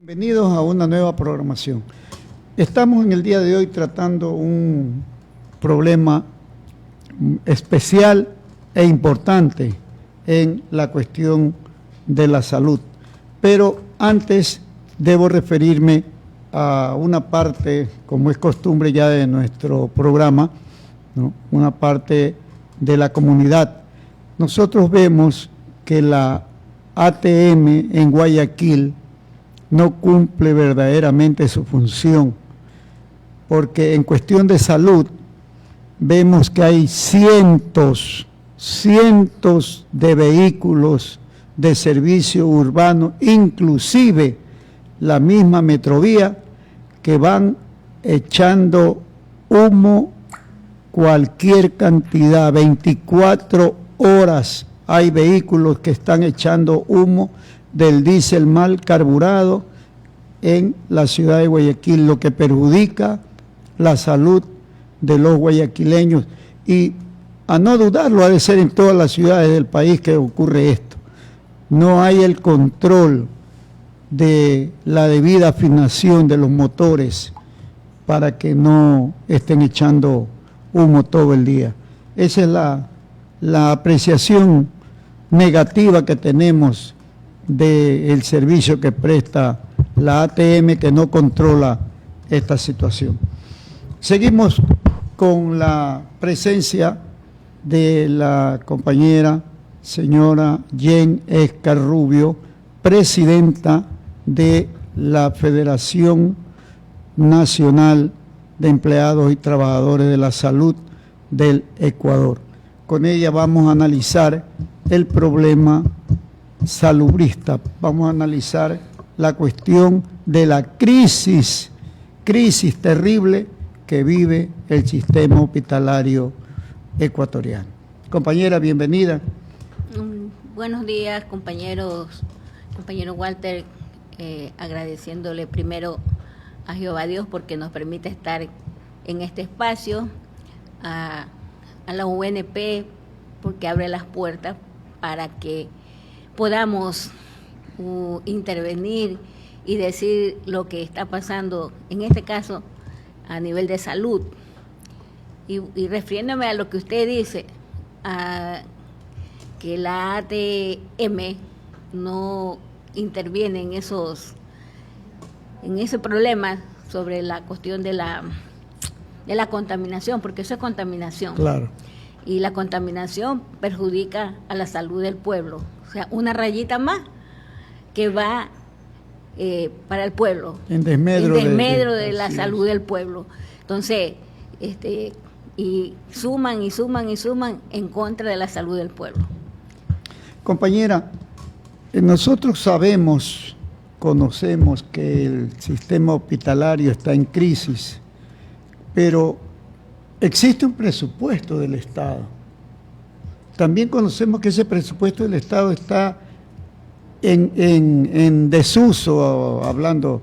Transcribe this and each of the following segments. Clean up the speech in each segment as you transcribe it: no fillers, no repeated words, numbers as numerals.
Bienvenidos a una nueva programación. Estamos en el día de hoy tratando un problema especial e importante en la cuestión de la salud. Pero antes debo referirme a una parte, como es costumbre ya de nuestro programa, ¿no? Una parte de la comunidad. Nosotros vemos que la ATM en Guayaquil no cumple verdaderamente su función, porque en cuestión de salud vemos que hay cientos de vehículos de servicio urbano, inclusive la misma Metrovía, que van echando humo cualquier cantidad, 24 horas hay vehículos que están echando humo del diésel mal carburado en la ciudad de Guayaquil, lo que perjudica la salud de los guayaquileños. Y a no dudarlo, ha de ser en todas las ciudades del país que ocurre esto. No hay el control de la debida afinación de los motores para que no estén echando humo todo el día. Esa es la apreciación negativa que tenemos del servicio que presta la ATM, que no controla esta situación. Seguimos con la presencia de la compañera señora Jen Escarrubio, presidenta de la Federación Nacional de Empleados y Trabajadores de la Salud del Ecuador. Con ella vamos a analizar el problema salubrista, vamos a analizar la cuestión de la crisis terrible que vive el sistema hospitalario ecuatoriano. Compañera, bienvenida. Buenos días, compañero Walter, agradeciéndole primero a Jehová Dios porque nos permite estar en este espacio, a la UNP porque abre las puertas para que podamos intervenir y decir lo que está pasando, en este caso, a nivel de salud. Y refiriéndome a lo que usted dice, que la ATM no interviene en ese problema sobre la cuestión de la contaminación, porque eso es contaminación. Claro. Y la contaminación perjudica a la salud del pueblo. O sea, una rayita más que va para el pueblo. En desmedro de la salud del pueblo. Entonces, y suman en contra de la salud del pueblo. Compañera, nosotros conocemos que el sistema hospitalario está en crisis, pero existe un presupuesto del Estado. También conocemos que ese presupuesto del Estado está en desuso, hablando,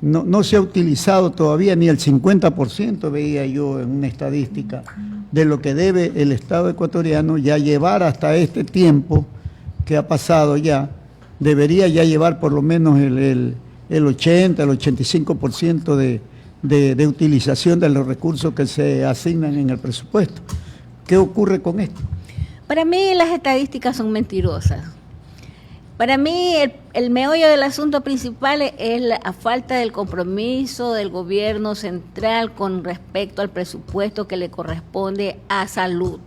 no se ha utilizado todavía ni el 50%, veía yo en una estadística, de lo que debe el Estado ecuatoriano ya llevar hasta este tiempo que ha pasado ya. Debería ya llevar por lo menos el 80, el 85% de utilización de los recursos que se asignan en el presupuesto. ¿Qué ocurre con esto? Para mí las estadísticas son mentirosas. Para mí el meollo del asunto principal es la falta del compromiso del gobierno central con respecto al presupuesto que le corresponde a salud.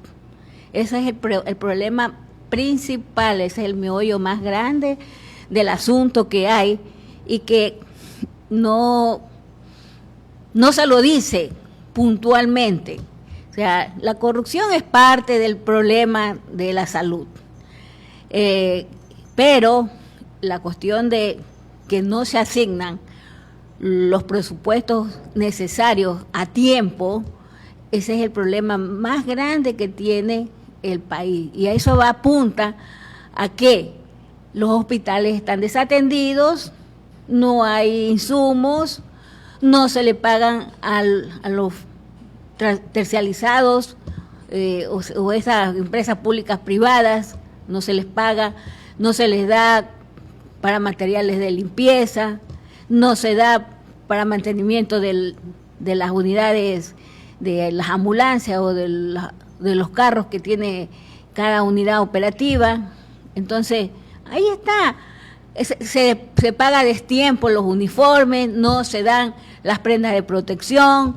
Ese es el problema principal, ese es el meollo más grande del asunto que hay y que no se lo dice puntualmente. O sea, la corrupción es parte del problema de la salud. Pero la cuestión de que no se asignan los presupuestos necesarios a tiempo, ese es el problema más grande que tiene el país. Y a eso apunta a que los hospitales están desatendidos, no hay insumos, no se le pagan a los tercializados o esas empresas públicas privadas, no se les paga, no se les da para materiales de limpieza, no se da para mantenimiento de las unidades de las ambulancias o de los carros que tiene cada unidad operativa. Entonces, ahí está. Se paga a destiempo los uniformes, no se dan las prendas de protección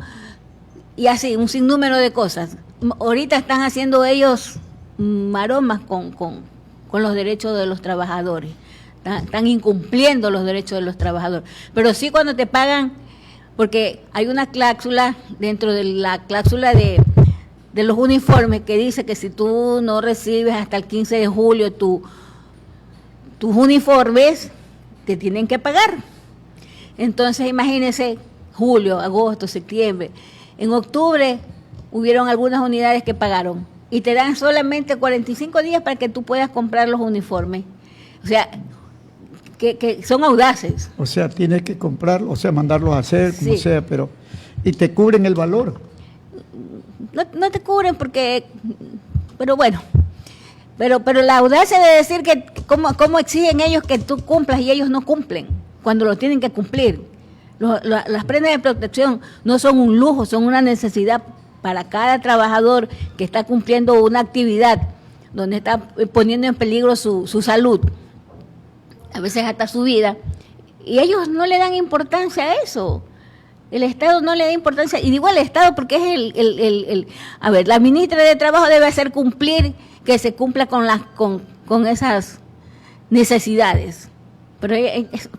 y así, un sinnúmero de cosas. Ahorita están haciendo ellos maromas con los derechos de los trabajadores. Están incumpliendo los derechos de los trabajadores. Pero sí cuando te pagan, porque hay una cláusula dentro de la cláusula de los uniformes que dice que si tú no recibes hasta el 15 de julio tus uniformes, te tienen que pagar. Entonces imagínense, julio, agosto, septiembre. En octubre hubieron algunas unidades que pagaron y te dan solamente 45 días para que tú puedas comprar los uniformes. O sea, que son audaces. O sea, tienes que comprarlos, o sea, mandarlos a hacer, como sí. sea, pero... ¿Y te cubren el valor? No te cubren porque... Pero bueno... Pero la audacia de decir que cómo exigen ellos que tú cumplas y ellos no cumplen cuando lo tienen que cumplir. Las prendas de protección no son un lujo, son una necesidad para cada trabajador que está cumpliendo una actividad donde está poniendo en peligro su salud, a veces hasta su vida, y ellos no le dan importancia a eso. El Estado no le da importancia, y digo al Estado porque es a ver, la ministra de Trabajo debe hacer cumplir, que se cumpla con esas necesidades. Pero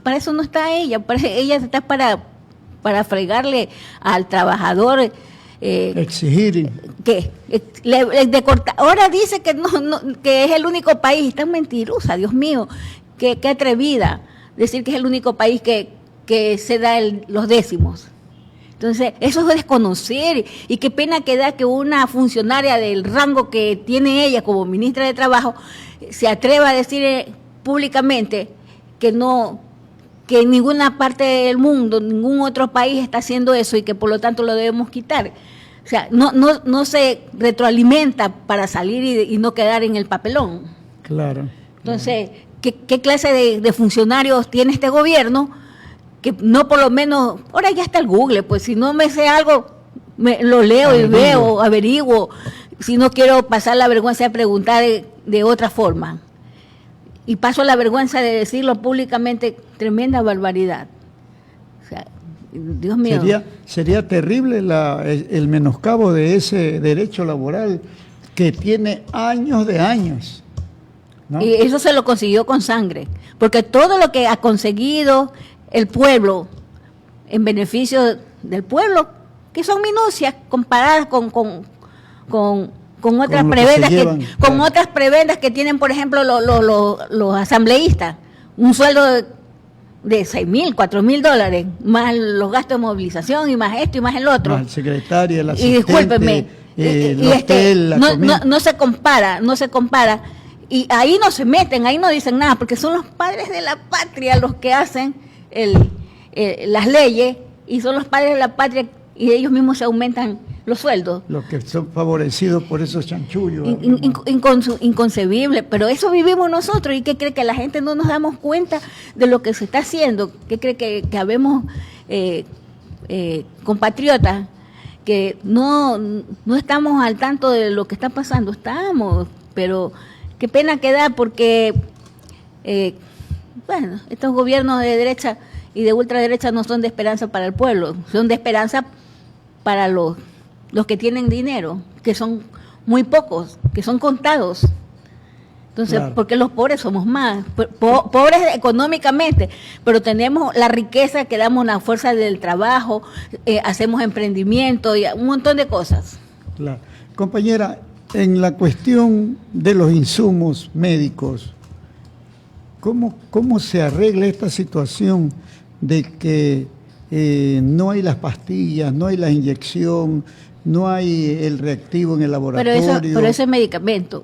para eso no está ella, ella está para fregarle al trabajador. Exigir. ¿Qué? Ahora dice que que es el único país, está mentirosa, Dios mío, qué atrevida decir que es el único país que se da los décimos. Entonces, eso es desconocer, y qué pena que da que una funcionaria del rango que tiene ella como ministra de Trabajo se atreva a decir públicamente que en ninguna parte del mundo, ningún otro país está haciendo eso y que por lo tanto lo debemos quitar. O sea, no se retroalimenta para salir y no quedar en el papelón. Claro. Entonces, ¿qué clase de funcionarios tiene este gobierno? Que no, por lo menos, ahora ya está el Google, pues si no me sé algo, lo leo y veo, averiguo, si no quiero pasar la vergüenza de preguntar de otra forma. Y paso la vergüenza de decirlo públicamente, tremenda barbaridad. O sea, Dios mío. Sería terrible el menoscabo de ese derecho laboral que tiene años de años, ¿no? Y eso se lo consiguió con sangre, porque todo lo que ha conseguido el pueblo en beneficio del pueblo, que son minucias comparadas con otras prebendas otras prebendas que tienen, por ejemplo, los asambleístas, un sueldo de $6,000, $4,000, más los gastos de movilización y más esto y más el otro. Más el secretario, el asistente, y discúlpeme, el hotel, la comida. No se compara. Y ahí no se meten, ahí no dicen nada, porque son los padres de la patria los que hacen las leyes, y son los padres de la patria y ellos mismos se aumentan los sueldos. Los que son favorecidos por esos chanchullos. Inconcebible, pero eso vivimos nosotros. ¿Y qué cree que la gente no nos damos cuenta de lo que se está haciendo? ¿Qué cree que habemos compatriotas que no estamos al tanto de lo que está pasando? Estamos, pero qué pena que da porque bueno, estos gobiernos de derecha y de ultraderecha no son de esperanza para el pueblo, son de esperanza para los que tienen dinero, que son muy pocos, que son contados. Entonces, claro, porque los pobres somos más, pobres económicamente, pero tenemos la riqueza que damos la fuerza del trabajo, hacemos emprendimiento y un montón de cosas. Claro. Compañera, en la cuestión de los insumos médicos, ¿cómo se arregla esta situación de que no hay las pastillas, no hay la inyección, no hay el reactivo en el laboratorio? Pero eso es medicamento,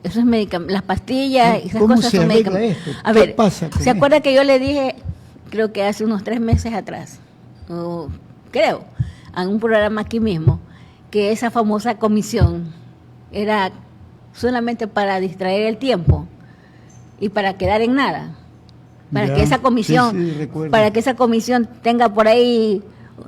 las pastillas, esas cosas son medicamentos. Esto? A ¿Qué ver, pasa con ¿se acuerda que yo le dije creo que hace unos 3 meses atrás, creo, en un programa aquí mismo, que esa famosa comisión era solamente para distraer el tiempo y para quedar en nada, para que esa comisión, para que esa comisión tenga por ahí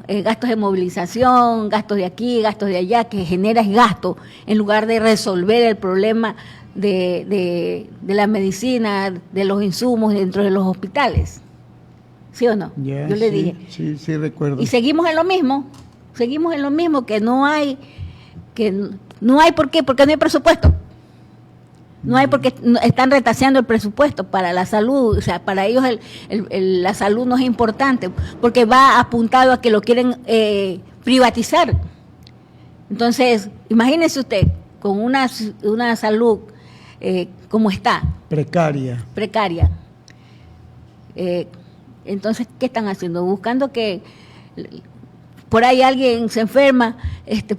gastos de movilización, gastos de aquí, gastos de allá, que genera gasto en lugar de resolver el problema de la medicina, de los insumos dentro de los hospitales. ¿Sí o no? Yo le dije. Sí, recuerdo. Y seguimos en lo mismo, que no hay, ¿por qué? Porque no hay presupuesto. No hay porque están retaseando el presupuesto para la salud, o sea, para ellos la salud no es importante, porque va apuntado a que lo quieren privatizar. Entonces, imagínese usted, con una salud como está. Precaria. Entonces, ¿qué están haciendo? Buscando que por ahí alguien se enferma,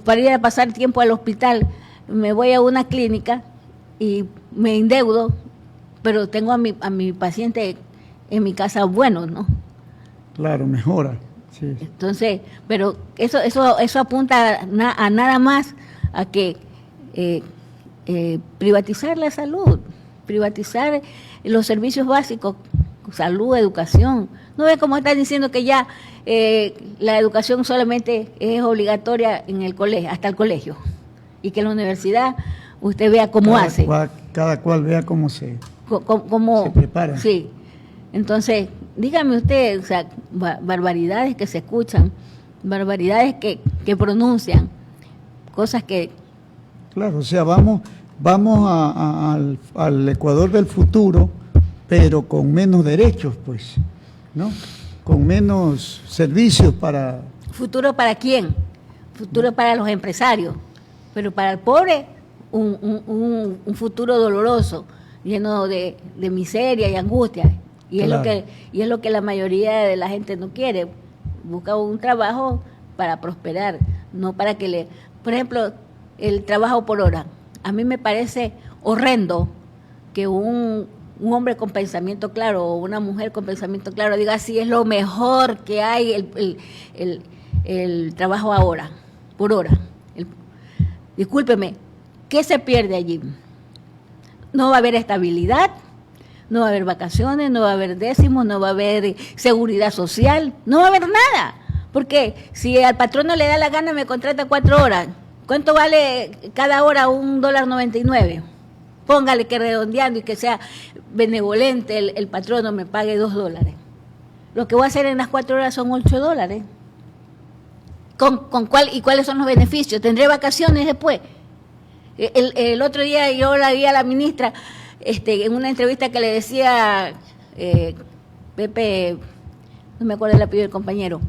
para ir a pasar tiempo al hospital, me voy a una clínica y me endeudo, pero tengo a mi paciente en mi casa bueno, ¿no? Claro, mejora. Sí. Entonces, pero eso apunta a nada más a que privatizar la salud, privatizar los servicios básicos, salud, educación. ¿No ve cómo están diciendo que ya la educación solamente es obligatoria en el colegio, hasta el colegio? Y que en la universidad usted vea cómo hace. Cada cual vea cómo se prepara. Sí. Entonces, dígame usted, o sea, barbaridades que se escuchan, barbaridades que pronuncian, cosas que... Claro, o sea, vamos al Ecuador del futuro, pero con menos derechos, pues, ¿no? Con menos servicios para... ¿Futuro para quién? Futuro para los empresarios, pero para el pobre... Un futuro doloroso, lleno de miseria y angustia. Y claro. es lo que la mayoría de la gente no quiere. Busca un trabajo para prosperar, no para que le... Por ejemplo, el trabajo por hora. A mí me parece horrendo que un hombre con pensamiento claro o una mujer con pensamiento claro diga así es lo mejor que hay el trabajo ahora, por hora. Discúlpeme, ¿qué se pierde allí? No va a haber estabilidad, no va a haber vacaciones, no va a haber décimos, no va a haber seguridad social, no va a haber nada. Porque si al patrón no le da la gana, me contrata 4 horas. ¿Cuánto vale cada hora? $1.99. Póngale que redondeando y que sea benevolente el patrono me pague $2. Lo que voy a hacer en las 4 horas son $8. ¿Y cuáles son los beneficios? ¿Tendré vacaciones después? El otro día yo la vi a la ministra en una entrevista que le decía Pepe, no me acuerdo el apellido del compañero,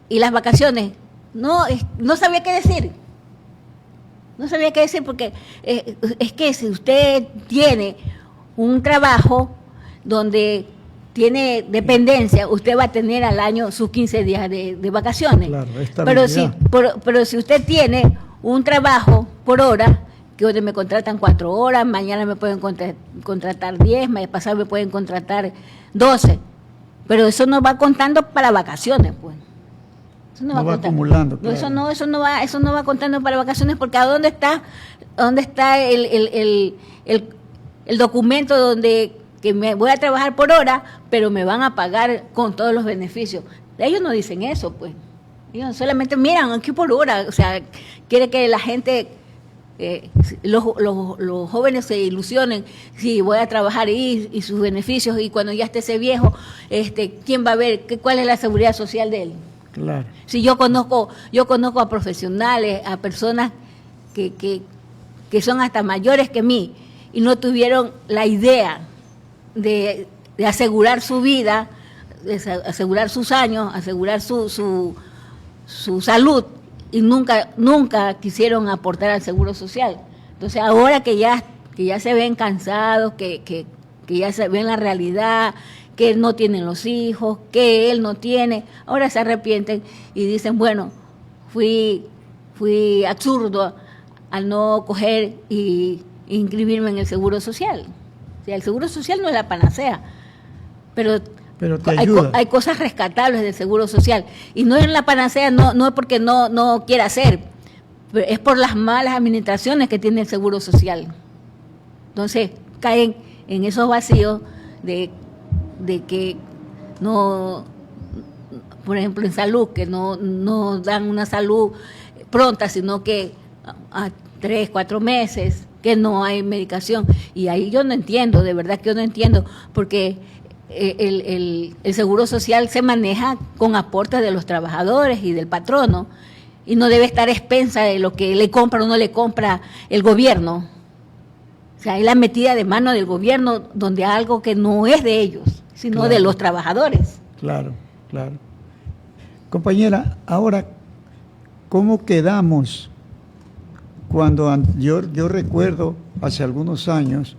y las vacaciones, no sabía qué decir. No sabía qué decir porque es que si usted tiene un trabajo donde tiene dependencia, usted va a tener al año sus 15 días de vacaciones. Claro, pero si usted tiene un trabajo por hora, que donde me contratan 4 horas, mañana me pueden contratar 10, pasado me pueden contratar 12, pero eso no va contando para vacaciones, pues. Eso no va acumulando. Claro. No, eso no va contando para vacaciones, porque ¿a dónde está el documento donde que me voy a trabajar por hora, pero me van a pagar con todos los beneficios? Ellos no dicen eso, pues. Ellos solamente miran aquí por hora, o sea, quiere que la gente, los jóvenes se ilusionen, si voy a trabajar y sus beneficios, y cuando ya esté ese viejo, ¿quién va a ver cuál es la seguridad social de él? Claro. Si yo conozco a profesionales, a personas que son hasta mayores que mí y no tuvieron la idea de asegurar su vida, de asegurar sus años, asegurar su salud, y nunca quisieron aportar al seguro social. Entonces ahora que ya se ven cansados, que ya se ven la realidad, que no tienen los hijos, que él no tiene, ahora se arrepienten y dicen, bueno, fui absurdo al no coger y inscribirme en el seguro social. O sea, el seguro social no es la panacea, pero Pero te ayuda. Hay cosas rescatables del Seguro Social. Y no es la panacea, no es porque no quiera hacer, pero es por las malas administraciones que tiene el Seguro Social. Entonces, caen en esos vacíos de que no, por ejemplo, en salud, que no dan una salud pronta, sino que a 3, 4 meses, que no hay medicación. Y ahí yo no entiendo, de verdad que yo no entiendo, porque el Seguro Social se maneja con aportes de los trabajadores y del patrono, y no debe estar a expensa de lo que le compra o no le compra el gobierno. O sea, es la metida de mano del gobierno donde algo que no es de ellos, sino de los trabajadores. Claro, claro. Compañera, ahora, ¿cómo quedamos cuando yo recuerdo hace algunos años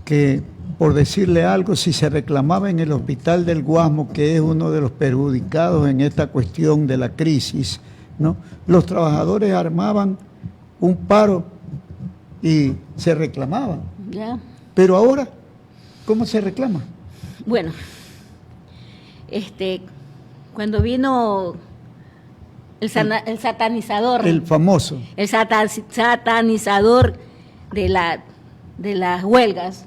que, por decirle algo, si se reclamaba en el Hospital del Guasmo, que es uno de los perjudicados en esta cuestión de la crisis, ¿no?, los trabajadores armaban un paro y se reclamaban? ¿Ya? Pero ahora, ¿cómo se reclama? Bueno, cuando vino el satanizador, el famoso, el satanizador de las huelgas,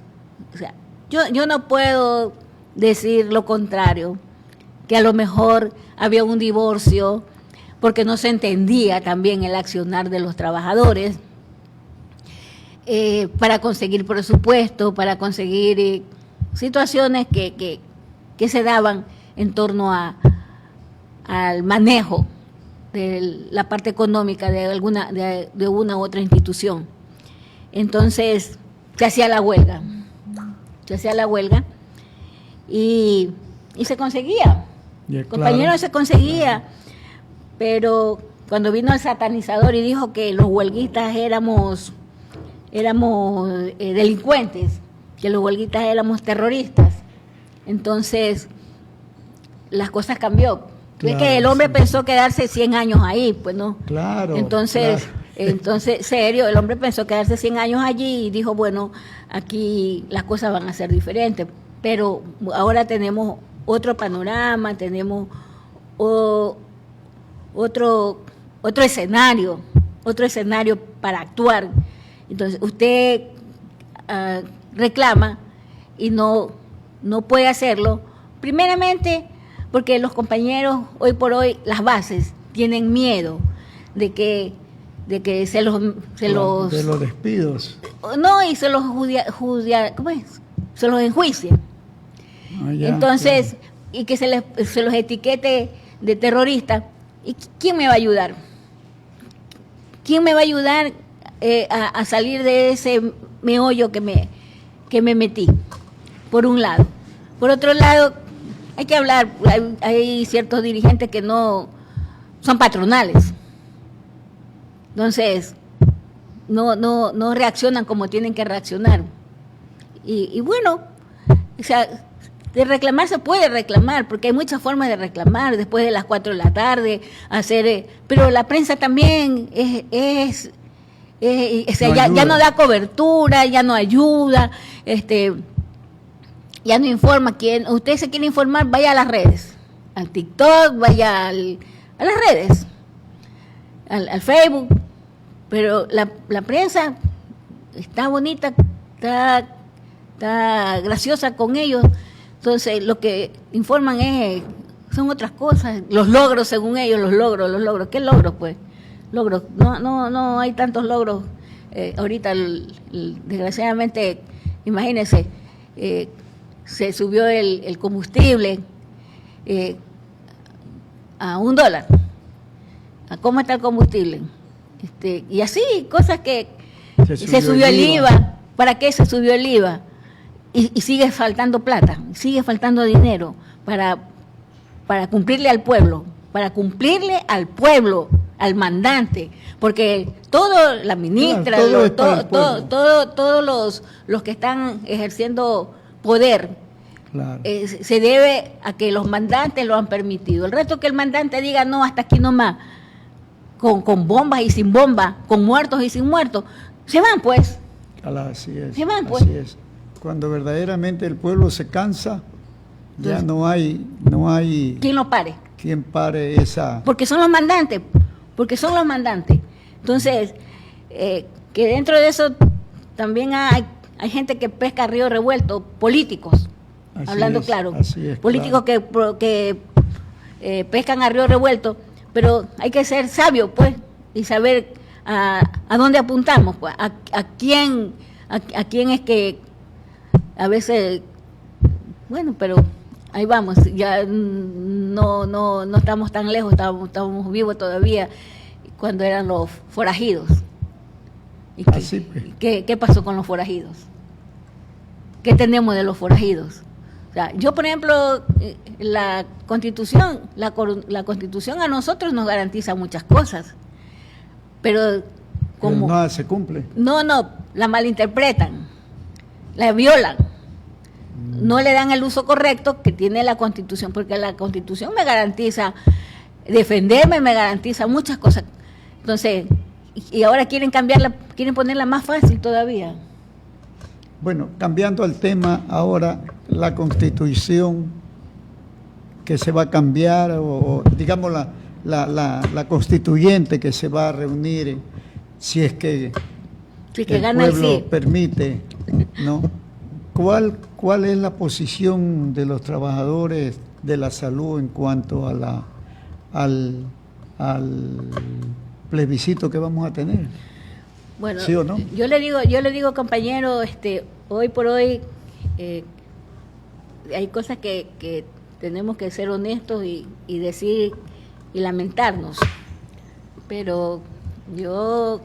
o sea, yo no puedo decir lo contrario, que a lo mejor había un divorcio porque no se entendía también el accionar de los trabajadores para conseguir presupuesto, para conseguir situaciones que se daban en torno al manejo de la parte económica de una u otra institución. Entonces se hacía la huelga y se conseguía, compañeros, se conseguía, pero cuando vino el satanizador y dijo que los huelguistas éramos delincuentes, que los huelguistas éramos terroristas, entonces las cosas cambió. Claro, es que el hombre pensó quedarse 100 años ahí, pues no. Claro. Entonces, serio, el hombre pensó quedarse 100 años allí y dijo, bueno, aquí las cosas van a ser diferentes. Pero ahora tenemos otro panorama, tenemos otro escenario para actuar. Entonces, usted reclama y no puede hacerlo, primeramente porque los compañeros hoy por hoy, las bases, tienen miedo de que se los de los despidos. No, y se los ¿cómo es? Se los enjuicien. Entonces, claro, y que se los etiquete de terroristas. ¿Y quién me va a ayudar? ¿Quién me va a ayudar a salir de ese meollo que me metí? Por un lado. Por otro lado, hay que hablar, hay ciertos dirigentes que no son patronales. Entonces, no reaccionan como tienen que reaccionar. Y bueno, o sea, de reclamar se puede reclamar, porque hay muchas formas de reclamar, después de las 4 de la tarde, pero la prensa también o sea, ya no da cobertura, ya no ayuda, ya no informa. Usted se quiere informar, vaya a las redes, al TikTok, vaya a las redes, al Facebook, pero la prensa está bonita, está graciosa con ellos, entonces lo que informan son otras cosas, los logros según ellos, los logros, ¿qué logros pues? Logros, no hay tantos logros, ahorita desgraciadamente, imagínense, se subió el combustible a $1. ¿A cómo está el combustible? Y así, cosas que se subió el IVA. ¿Para qué se subió el IVA? Y sigue faltando plata, sigue faltando dinero para cumplirle al pueblo, al mandante, porque la ministra, claro, todos los que están ejerciendo poder, claro, se debe a que los mandantes lo han permitido. El resto que el mandante diga, no, hasta aquí nomás, con bombas y sin bombas, con muertos y sin muertos, se van pues. Así es. Se van pues. Así es. Cuando verdaderamente el pueblo se cansa, Ya no hay ¿quién lo pare? quien pare esa... Porque son los mandantes. Entonces, que dentro de eso también hay gente que pesca a río revuelto, políticos, Así hablando es, claro, así es, políticos claro. que pescan a río revuelto, pero hay que ser sabio, pues, y saber a dónde apuntamos, pues, a quién es que a veces, bueno, pero ahí vamos, ya no estamos tan lejos, estamos vivos todavía cuando eran los forajidos. ¿Y Así pues. qué pasó con los forajidos? ¿Qué tenemos de los forajidos? O sea, yo, por ejemplo, la Constitución a nosotros nos garantiza muchas cosas, pero como nada se cumple. No, la malinterpretan, la violan, no le dan el uso correcto que tiene la Constitución, porque la Constitución me garantiza defenderme, me garantiza muchas cosas. Entonces, y ahora quieren cambiarla, quieren ponerla más fácil todavía. Bueno, cambiando al tema, ahora la Constitución que se va a cambiar, o digamos la constituyente que se va a reunir, si es que, sí, que el gana el pueblo sí. permite, ¿no? ¿Cuál es la posición de los trabajadores de la salud en cuanto a al plebiscito que vamos a tener? Bueno, ¿sí o no? yo le digo, compañero, hoy por hoy hay cosas que tenemos que ser honestos y decir y lamentarnos. Pero yo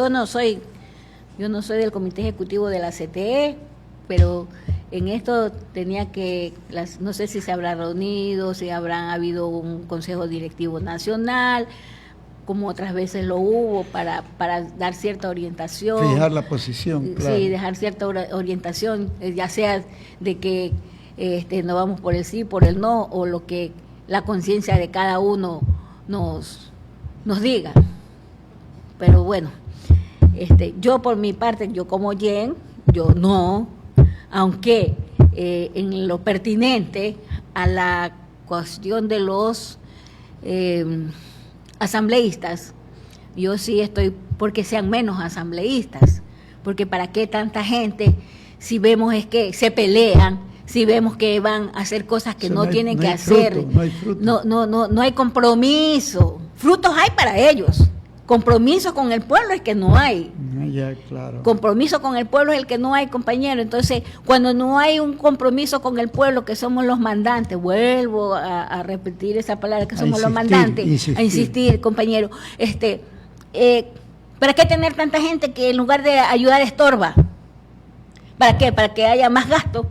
no soy del comité ejecutivo de la CTE, pero en esto tenía que, no sé si se habrá reunido, si habrá habido un consejo directivo nacional, como otras veces lo hubo, para dar cierta orientación. Fijar la posición, claro. Sí, dejar cierta orientación, ya sea de que no vamos por el sí, por el no, o lo que la conciencia de cada uno nos diga. Pero bueno, yo por mi parte, yo como Jen, yo no, aunque en lo pertinente a la cuestión de los asambleístas, yo sí estoy porque sean menos asambleístas, porque para qué tanta gente si vemos es que se pelean, si vemos que van a hacer cosas que no tienen que hacer, no hay compromiso, frutos hay para ellos, compromiso con el pueblo es que no hay. Ya, claro. Compromiso con el pueblo es el que no hay, compañero. Entonces, cuando no hay un compromiso con el pueblo, que somos los mandantes, vuelvo a repetir esa palabra, que somos los mandantes, a insistir, compañero, ¿para qué tener tanta gente que en lugar de ayudar estorba? ¿Para qué? Para que haya más gastos,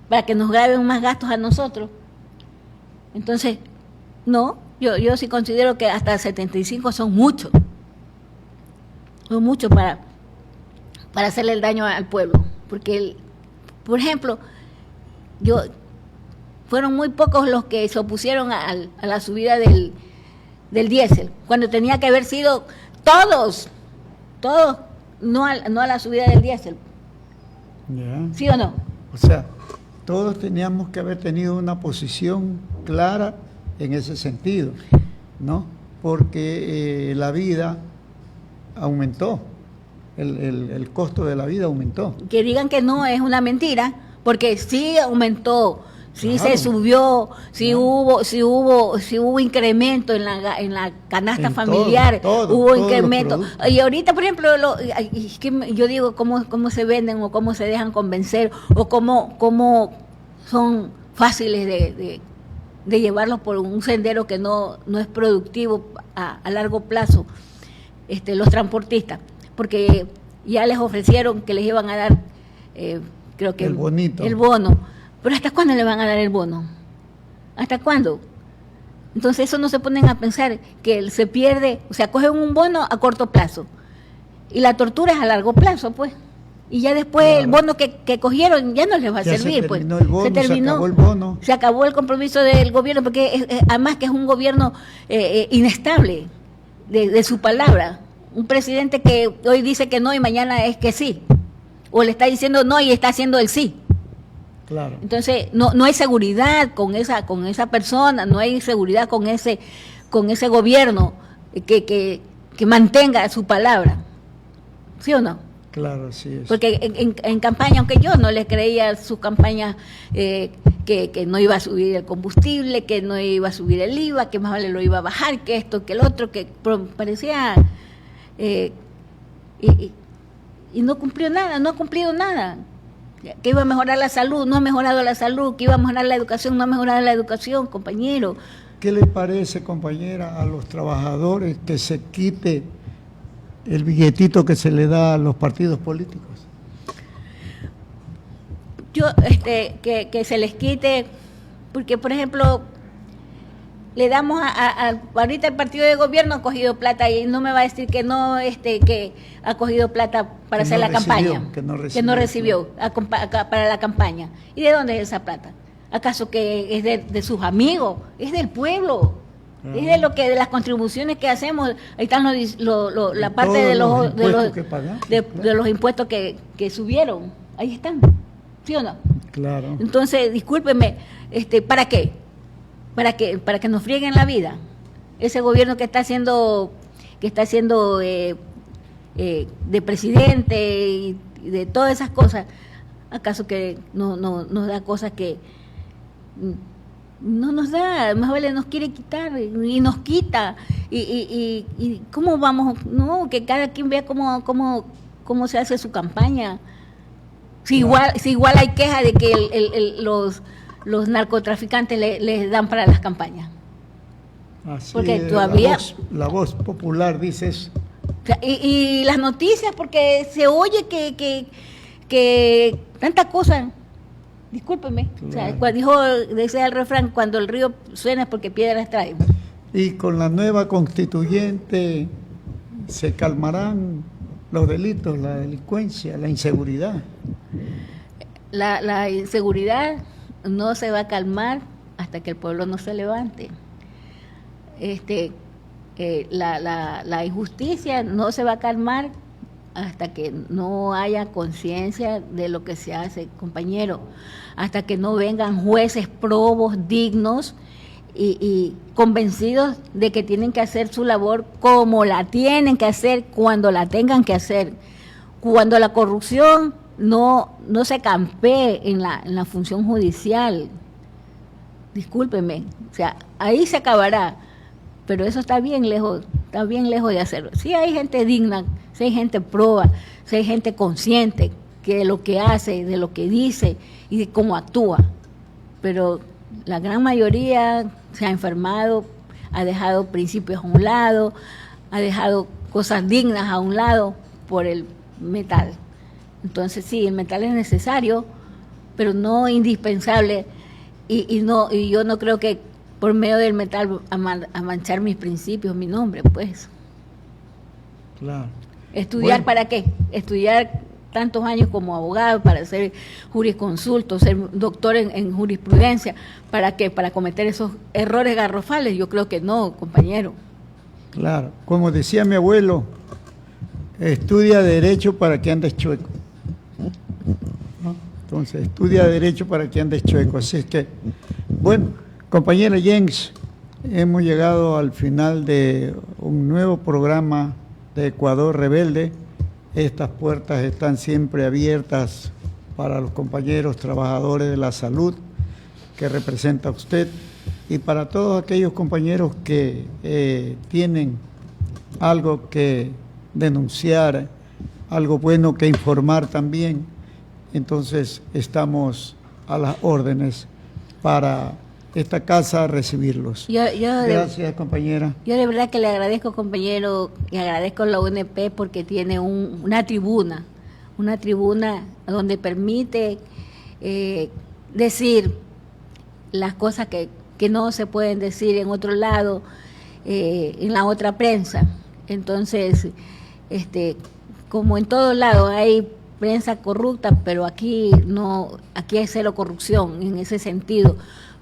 para que nos graben más gastos a nosotros. Entonces, no, yo sí considero que hasta 75 son muchos. Son muchos para hacerle el daño al pueblo. Porque, por ejemplo, fueron muy pocos los que se opusieron a la subida del diésel, cuando tenía que haber sido todos, no a la subida del diésel. Ya. ¿Sí o no? O sea, todos teníamos que haber tenido una posición clara en ese sentido, ¿no? Porque la vida aumentó, el costo de la vida aumentó. Que digan que no es una mentira, porque sí aumentó, sí claro. Se subió, sí claro. hubo incremento en la canasta en familiar, hubo incremento. Y ahorita, por ejemplo, yo digo cómo se venden o cómo se dejan convencer o cómo son fáciles de llevarlos por un sendero que no es productivo a largo plazo. Los transportistas, porque ya les ofrecieron que les iban a dar, creo que el bono, pero ¿hasta cuándo le van a dar el bono? ¿Hasta cuándo? Entonces eso no se ponen a pensar que se pierde, o sea, cogen un bono a corto plazo y la tortura es a largo plazo, pues, y ya después claro. El bono que cogieron ya no les va a servir, pues. El bono, se acabó el bono. Se acabó el compromiso del gobierno, porque además que es un gobierno inestable. De su palabra, un presidente que hoy dice que no y mañana es que sí, o le está diciendo no y está haciendo el sí. Claro. Entonces, no hay seguridad con esa persona, no hay seguridad con ese gobierno que mantenga su palabra. ¿Sí o no? Claro, sí es. Porque en campaña, aunque yo no le creía su campaña que no iba a subir el combustible, que no iba a subir el IVA, que más vale lo iba a bajar, que esto, que el otro, que parecía... y no cumplió nada, no ha cumplido nada. Que iba a mejorar la salud, no ha mejorado la salud, que iba a mejorar la educación, no ha mejorado la educación, compañero. ¿Qué le parece, compañera, a los trabajadores que se quite el billetito que se le da a los partidos políticos? Yo, que se les quite, porque, por ejemplo, le damos ahorita el partido de gobierno ha cogido plata y no me va a decir que no, que ha cogido plata para hacer la campaña, que no recibió para la campaña. ¿Y de dónde es esa plata? ¿Acaso que es de sus amigos? Es del pueblo. Es de las contribuciones que hacemos. Ahí están la parte de los impuestos que subieron. Ahí están. ¿Sí o no? Claro. Entonces, discúlpeme, ¿para qué? ¿Para que nos frieguen la vida? Ese gobierno que está haciendo de presidente y de todas esas cosas, ¿acaso que no nos da cosas que no nos da? Más vale nos quiere quitar y nos quita. Y ¿cómo vamos? No, que cada quien vea cómo se hace su campaña. Si igual hay queja de que los narcotraficantes les dan para las campañas. Así porque es, todavía la voz popular dice eso. Y las noticias, porque se oye que tanta cosa. Discúlpeme. Claro. O sea, decía el refrán, cuando el río suena es porque piedras trae. Y con la nueva constituyente se calmarán los delitos, la delincuencia, la inseguridad. La inseguridad no se va a calmar hasta que el pueblo no se levante. La injusticia no se va a calmar hasta que no haya conciencia de lo que se hace, compañero, hasta que no vengan jueces probos, dignos y convencidos de que tienen que hacer su labor como la tienen que hacer, cuando la tengan que hacer, cuando la corrupción no se campee en la función judicial. Discúlpeme, o sea, ahí se acabará, pero eso está bien lejos de hacerlo. Sí hay gente digna, sí hay gente proba, sí hay gente consciente de lo que hace, de lo que dice y de cómo actúa, pero la gran mayoría se ha enfermado, ha dejado principios a un lado, ha dejado cosas dignas a un lado por el metal. Entonces sí, el metal es necesario, pero no indispensable, y yo no creo que por medio del metal a manchar mis principios, mi nombre, pues. Claro. ¿Estudiar para qué? Estudiar tantos años como abogado, para ser jurisconsulto, ser doctor en jurisprudencia, ¿para qué? Para cometer esos errores garrafales. Yo creo que no, compañero. Claro, como decía mi abuelo, estudia Derecho para que andes chueco. ¿No? Entonces, estudia Derecho para que andes chueco. Así es que, bueno, compañera Jens, hemos llegado al final de un nuevo programa de Ecuador Rebelde. Estas puertas están siempre abiertas para los compañeros trabajadores de la salud que representa usted y para todos aquellos compañeros que tienen algo que denunciar, algo bueno que informar también. Entonces estamos a las órdenes para esta casa recibirlos. Gracias, compañera. Yo de verdad que le agradezco, compañero, y agradezco a la UNP porque tiene una tribuna donde permite decir las cosas que no se pueden decir en otro lado, en la otra prensa. Entonces, como en todos lados hay prensa corrupta, pero aquí no, aquí hay cero corrupción en ese sentido,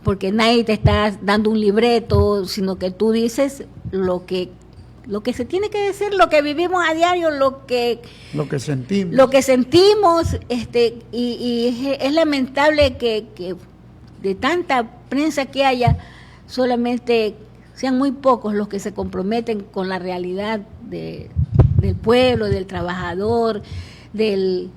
porque nadie te está dando un libreto, sino que tú dices lo que lo que se tiene que decir, lo que vivimos a diario, lo que sentimos, y es lamentable que de tanta prensa que haya, solamente sean muy pocos los que se comprometen con la realidad del pueblo, del trabajador, del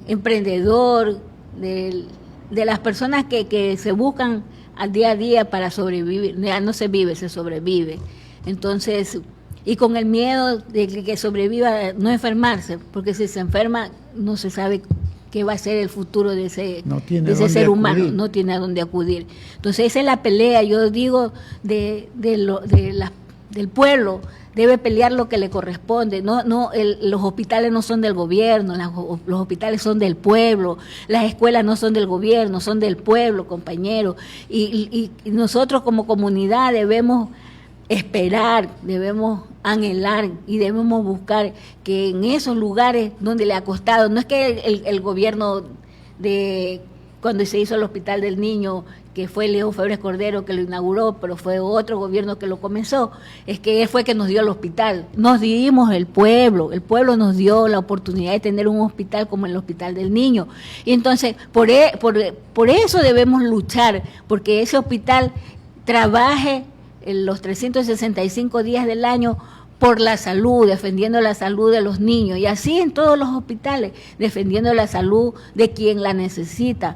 emprendedor, de las personas que se buscan al día a día para sobrevivir. Ya no se vive, se sobrevive. Entonces, y con el miedo de que sobreviva, no enfermarse, porque si se enferma no se sabe qué va a ser el futuro de ese ser humano, no tiene a dónde acudir. Entonces esa es la pelea, yo digo, del pueblo. Debe pelear lo que le corresponde. Los hospitales no son del gobierno, los hospitales son del pueblo, las escuelas no son del gobierno, son del pueblo, compañeros. Y nosotros como comunidad debemos esperar, debemos anhelar y debemos buscar que en esos lugares donde le ha costado, no es que el gobierno cuando se hizo el Hospital del Niño, que fue León Febres Cordero que lo inauguró, pero fue otro gobierno que lo comenzó, es que él fue que nos dio el hospital. Nos dimos el pueblo nos dio la oportunidad de tener un hospital como el Hospital del Niño. Y entonces, por eso debemos luchar, porque ese hospital trabaje los 365 días del año por la salud, defendiendo la salud de los niños, y así en todos los hospitales, defendiendo la salud de quien la necesita.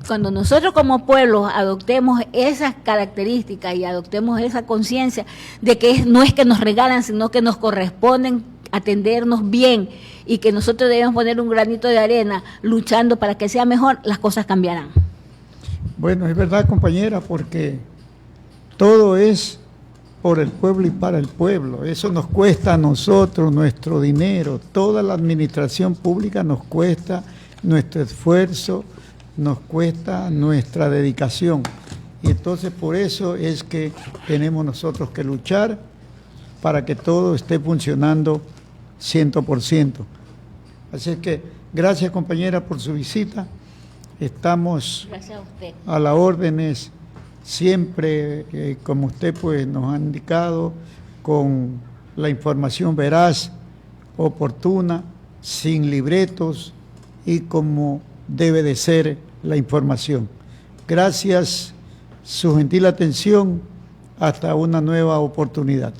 Cuando nosotros como pueblo adoptemos esas características y adoptemos esa conciencia de que no es que nos regalan, sino que nos corresponden atendernos bien, y que nosotros debemos poner un granito de arena luchando para que sea mejor, las cosas cambiarán. Bueno, es verdad, compañera, porque todo es por el pueblo y para el pueblo. Eso nos cuesta a nosotros nuestro dinero. Toda la administración pública nos cuesta nuestro esfuerzo, nos cuesta nuestra dedicación. Y entonces por eso es que tenemos nosotros que luchar para que todo esté funcionando 100%. Así es que gracias, compañera, por su visita. Estamos gracias a usted. A las órdenes siempre, como usted pues nos ha indicado, con la información veraz, oportuna, sin libretos y como debe de ser la información. Gracias, su gentil atención, hasta una nueva oportunidad.